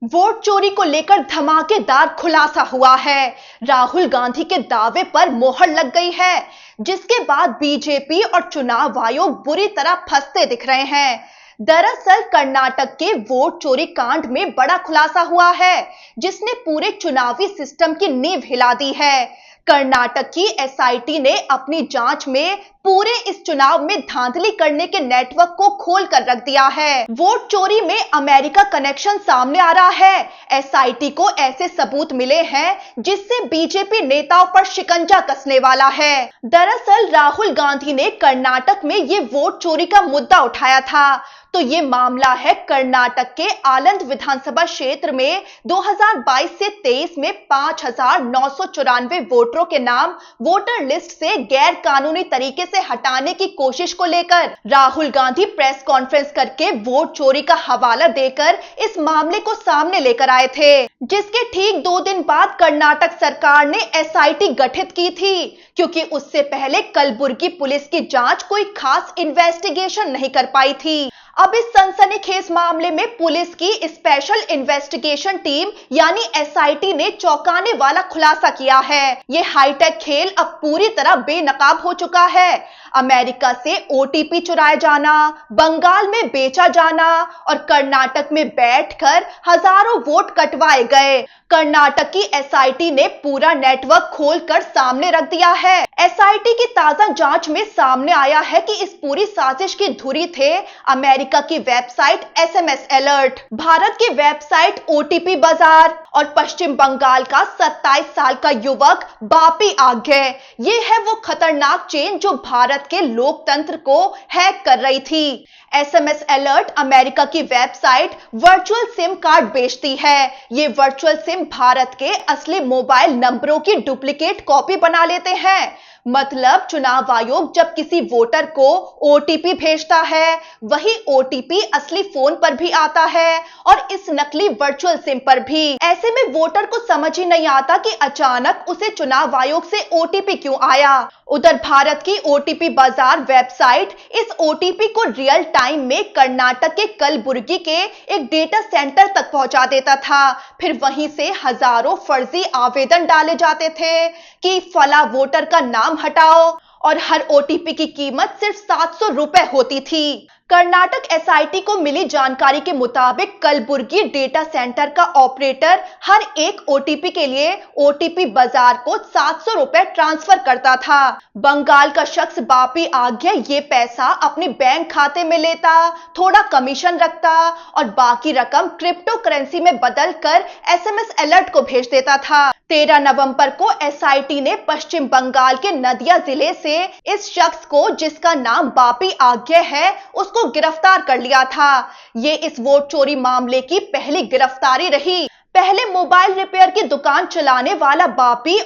Vote चोरी को लेकर धमाकेदार खुलासा हुआ है। राहुल गांधी के दावे पर मोहर लग गई है, जिसके बाद बीजेपी और चुनाव आयोग बुरी तरह फंसते दिख रहे हैं। दरअसल कर्नाटक के वोट चोरी कांड में बड़ा खुलासा हुआ है, जिसने पूरे चुनावी सिस्टम की नींव हिला दी है। कर्नाटक की एसआईटी ने अपनी जांच में पूरे इस चुनाव में धांधली करने के नेटवर्क को खोल कर रख दिया है। वोट चोरी में अमेरिका कनेक्शन सामने आ रहा है। एसआईटी को ऐसे सबूत मिले हैं जिससे बीजेपी नेताओं पर शिकंजा कसने वाला है। दरअसल राहुल गांधी ने कर्नाटक में ये वोट चोरी का मुद्दा उठाया था, तो ये मामला है कर्नाटक के आलंद विधानसभा क्षेत्र में 2022 से 23 में 5,994 वोटरों के नाम वोटर लिस्ट से गैर कानूनी तरीके से हटाने की कोशिश को लेकर राहुल गांधी प्रेस कॉन्फ्रेंस करके वोट चोरी का हवाला देकर इस मामले को सामने लेकर आए थे, जिसके ठीक 2 दिन बाद कर्नाटक सरकार ने एसआईटी गठित की थी, क्योंकि उससे पहले कलबुर्गी पुलिस की जांच कोई खास इन्वेस्टिगेशन नहीं कर पाई थी। अब इस सनसनीखेज मामले में पुलिस की स्पेशल इन्वेस्टिगेशन टीम यानी एसआईटी ने चौंकाने वाला खुलासा किया है। ये हाईटेक खेल अब पूरी तरह बेनकाब हो चुका है। अमेरिका से ओटीपी चुराया जाना, बंगाल में बेचा जाना और कर्नाटक में बैठकर हजारों वोट कटवाए गए। कर्नाटक की एसआईटी ने पूरा नेटवर्क खोलकर सामने रख दिया है। एसआईटी की ताजा जांच में सामने आया है कि इस पूरी साजिश की धुरी थे अमेरिका की वेबसाइट एसएमएस अलर्ट, भारत की वेबसाइट ओटीपी बाजार और पश्चिम बंगाल का 27 साल का युवक बापी आग्ये। ये है वो खतरनाक चेन जो भारत के लोकतंत्र को हैक कर रही थी। एसएमएस अलर्ट अमेरिका की वेबसाइट वर्चुअल सिम कार्ड बेचती है। ये वर्चुअल सिम भारत के असली मोबाइल नंबरों की डुप्लीकेट कॉपी बना लेते हैं। मतलब चुनाव आयोग जब किसी वोटर को ओटीपी भेजता है, वही ओटीपी असली फोन पर भी आता है और इस नकली वर्चुअल सिम पर भी। ऐसे में वोटर को समझ ही नहीं आता कि अचानक उसे चुनाव आयोग से ओटीपी क्यों आया। उधर भारत की ओटीपी बाजार वेबसाइट इस ओटीपी को रियल टाइम में कर्नाटक के कलबुर्गी के एक डेटा सेंटर तक पहुंचा देता था। फिर वहीं से हजारों फर्जी आवेदन डाले जाते थे कि फला वोटर का नाम हटाओ और हर ओटीपी की कीमत सिर्फ 700 रुपए होती थी। कर्नाटक एसआईटी को मिली जानकारी के मुताबिक कलबुर्गी डेटा सेंटर का ऑपरेटर हर एक ओटीपी के लिए ओटीपी बाजार को 700 रुपए ट्रांसफर करता था। बंगाल का शख्स बापी आग्ये ये पैसा अपने बैंक खाते में लेता, थोड़ा कमीशन रखता और बाकी रकम क्रिप्टो करेंसी में बदलकर एसएमएस अलर्ट को भेज देता था। 13 नवंबर को एसआईटी ने पश्चिम बंगाल के नदिया जिले से इस शख्स को, जिसका नाम बापी आग्ये है, उसको गिरफ्तार कर लिया था। ये इस वोट चोरी मामले की पहली गिरफ्तारी रही। पहले मोबाइल रिपेयर की दुकान चलाने वाला बापी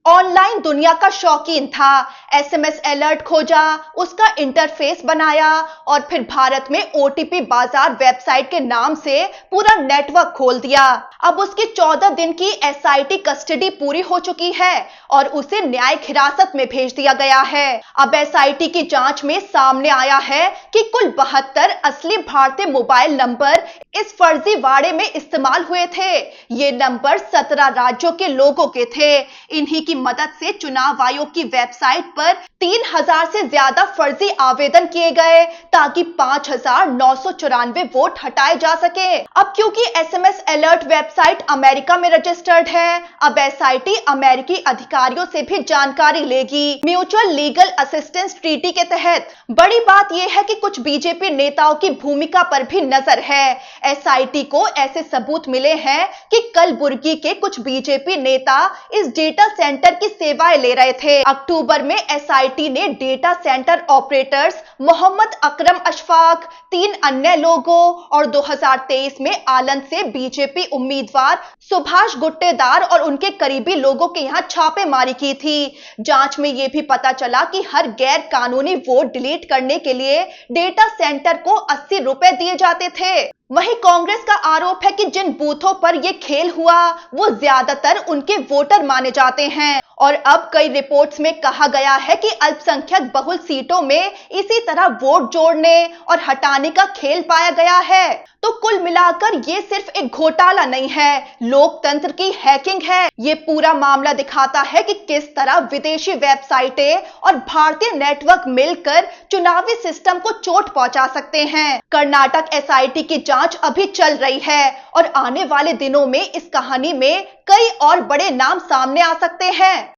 ऑनलाइन दुनिया का शौकीन था। एसएमएस अलर्ट खोजा, उसका इंटरफेस बनाया और फिर भारत में ओटीपी बाजार वेबसाइट के नाम से पूरा नेटवर्क खोल दिया। अब उसकी 14 दिन की एसआईटी कस्टडी पूरी हो चुकी है और उसे न्यायिक हिरासत में भेज दिया गया है। अब एसआईटी की जांच में सामने आया है कि कुल 72 असली भारतीय मोबाइल नंबर इस फर्जीवाड़े में इस्तेमाल हुए थे। ये नंबर 17 राज्यों के लोगों के थे। इन्हीं की मदद से चुनाव आयोग की वेबसाइट पर 3000 से ज्यादा फर्जी आवेदन किए गए ताकि 5,994 वोट हटाए जा सके। अब क्योंकि एसएमएस अलर्ट वेबसाइट अमेरिका में रजिस्टर्ड है, अब एसआईटी अमेरिकी अधिकारियों से भी जानकारी लेगी म्यूचुअल लीगल असिस्टेंस ट्रीटी के तहत। बड़ी बात यह है कि कुछ बीजेपी नेताओं की भूमिका पर भी नजर है। एसआईटी को ऐसे सबूत मिले हैं कि कलबुर्गी के कुछ बीजेपी नेता इस डेटा सेंटर की सेवाएं ले रहे थे। अक्टूबर में एसआईटी ने data centre operators Mohammad Akram Ashfaq, 3 अन्य लोगों और 2023 में आलंद से बीजेपी उम्मीदवार सुभाष गुट्टेदार और उनके करीबी लोगों के यहाँ छापेमारी की थी। जांच में यह भी पता चला कि हर गैर कानूनी वोट डिलीट करने के लिए डेटा सेंटर को 80 रुपए दिए जाते थे। वहीं कांग्रेस का आरोप है कि जिन बूथों पर यह खेल हुआ वो ज्यादातर उनके वोटर माने जाते हैं और अब कई रिपोर्ट्स में कहा गया है कि अल्पसंख्यक बहुल सीटों में इसी तरह वोट जोड़ने और हटाने का खेल पाया गया है। तो कुल मिलाकर ये सिर्फ एक घोटाला नहीं है, लोकतंत्र की हैकिंग है। ये पूरा मामला दिखाता है कि किस तरह विदेशी वेबसाइटें और भारतीय नेटवर्क मिलकर चुनावी सिस्टम को चोट पहुंचा सकते हैं। कर्नाटक एसआईटी की जांच अभी चल रही है और आने वाले दिनों में इस कहानी में कई और बड़े नाम सामने आ सकते हैं।